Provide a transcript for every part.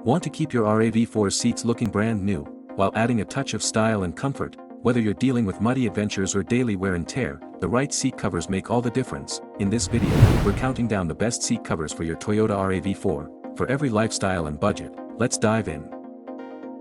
Want to keep your RAV4 seats looking brand new, while adding a touch of style and comfort? Whether you're dealing with muddy adventures or daily wear and tear, the right seat covers make all the difference. In this video, we're counting down the best seat covers for your Toyota RAV4, for every lifestyle and budget. Let's dive in.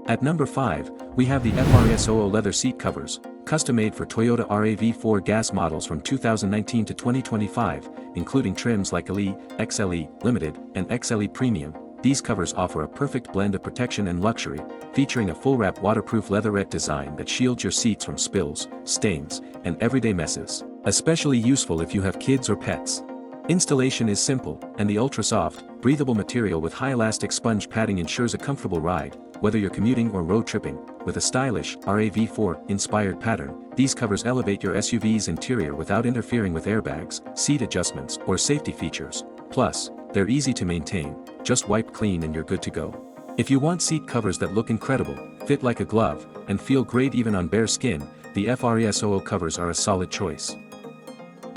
At number 5, we have the FRSO leather seat covers, custom-made for Toyota RAV4 gas models from 2019 to 2025, including trims like LE, XLE, Limited, and XLE Premium. These covers offer a perfect blend of protection and luxury, featuring a full-wrap waterproof leatherette design that shields your seats from spills, stains, and everyday messes. Especially useful if you have kids or pets. Installation is simple, and the ultra-soft, breathable material with high elastic sponge padding ensures a comfortable ride, whether you're commuting or road tripping. With a stylish RAV4-inspired pattern, these covers elevate your SUV's interior without interfering with airbags, seat adjustments, or safety features. Plus, they're easy to maintain, just wipe clean and you're good to go. If you want seat covers that look incredible, fit like a glove, and feel great even on bare skin, the FRSO covers are a solid choice.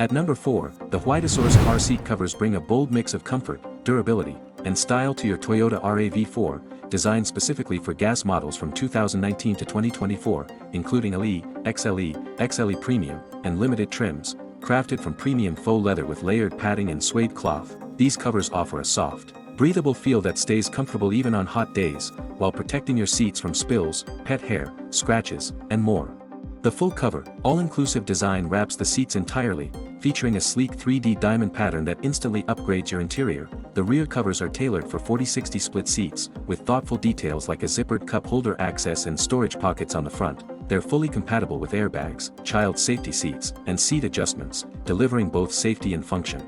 At number 4, the Whitosaurus car seat covers bring a bold mix of comfort, durability, and style to your Toyota RAV4, designed specifically for gas models from 2019 to 2024, including LE, XLE, XLE Premium, and Limited trims. Crafted from premium faux leather with layered padding and suede cloth, these covers offer a soft, breathable feel that stays comfortable even on hot days, while protecting your seats from spills, pet hair, scratches, and more. The full cover, all-inclusive design wraps the seats entirely, featuring a sleek 3D diamond pattern that instantly upgrades your interior. The rear covers are tailored for 40/60 split seats, with thoughtful details like a zippered cup holder access and storage pockets on the front. They're fully compatible with airbags, child safety seats, and seat adjustments, delivering both safety and function.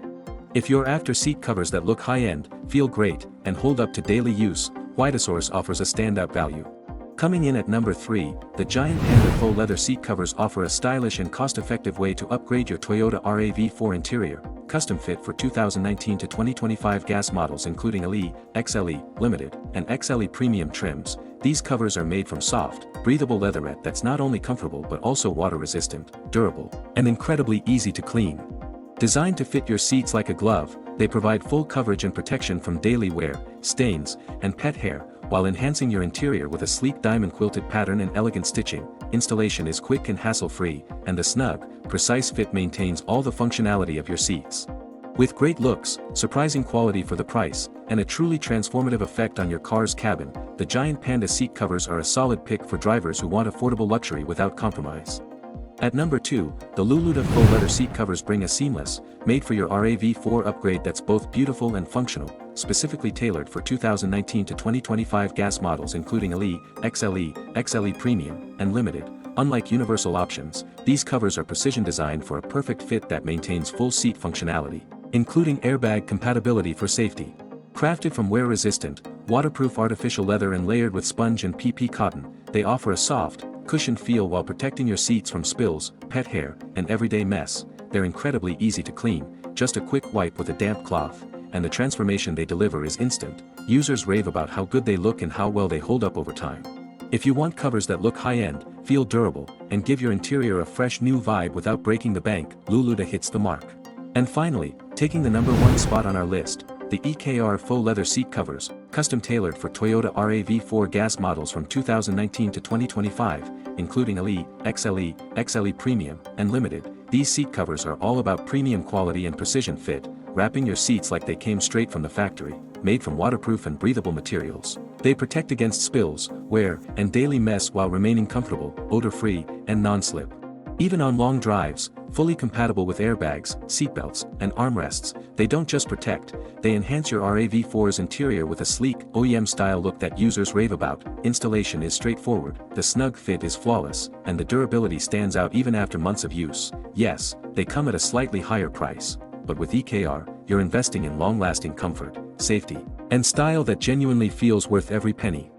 If you're after seat covers that look high-end, feel great, and hold up to daily use, Whitosaurus offers a standout value. Coming in at number 3, the giant Panda faux leather seat covers offer a stylish and cost-effective way to upgrade your Toyota RAV4 interior, custom fit for 2019 to 2025 gas models including LE, XLE, Limited, and XLE Premium trims. These covers are made from soft, breathable leatherette that's not only comfortable but also water-resistant, durable, and incredibly easy to clean. Designed to fit your seats like a glove, they provide full coverage and protection from daily wear, stains, and pet hair, while enhancing your interior with a sleek diamond quilted pattern and elegant stitching. Installation is quick and hassle-free, and the snug, precise fit maintains all the functionality of your seats. With great looks, surprising quality for the price, and a truly transformative effect on your car's cabin, the giant Panda seat covers are a solid pick for drivers who want affordable luxury without compromise. At number 2, the LuluDa faux leather seat covers bring a seamless, made for your RAV4 upgrade that's both beautiful and functional, specifically tailored for 2019 to 2025 gas models including LE, XLE, XLE Premium, and Limited. Unlike universal options, these covers are precision designed for a perfect fit that maintains full seat functionality, including airbag compatibility for safety. Crafted from wear-resistant, waterproof artificial leather and layered with sponge and PP cotton, they offer a soft, cushioned feel while protecting your seats from spills, pet hair, and everyday mess. They're incredibly easy to clean, just a quick wipe with a damp cloth, and the transformation they deliver is instant. Users rave about how good they look and how well they hold up over time. If you want covers that look high-end, feel durable, and give your interior a fresh new vibe without breaking the bank, LuluDa hits the mark. And finally, taking the number 1 spot on our list, the EKR faux leather seat covers, custom tailored for Toyota RAV4 gas models from 2019 to 2025, including LE, XLE, XLE Premium, and Limited. These seat covers are all about premium quality and precision fit, wrapping your seats like they came straight from the factory, made from waterproof and breathable materials. They protect against spills, wear, and daily mess while remaining comfortable, odor-free, and non-slip. Even on long drives, fully compatible with airbags, seatbelts, and armrests, they don't just protect, they enhance your RAV4's interior with a sleek, OEM-style look that users rave about. Installation is straightforward, the snug fit is flawless, and the durability stands out even after months of use. Yes, they come at a slightly higher price, but with EKR, you're investing in long-lasting comfort, safety, and style that genuinely feels worth every penny.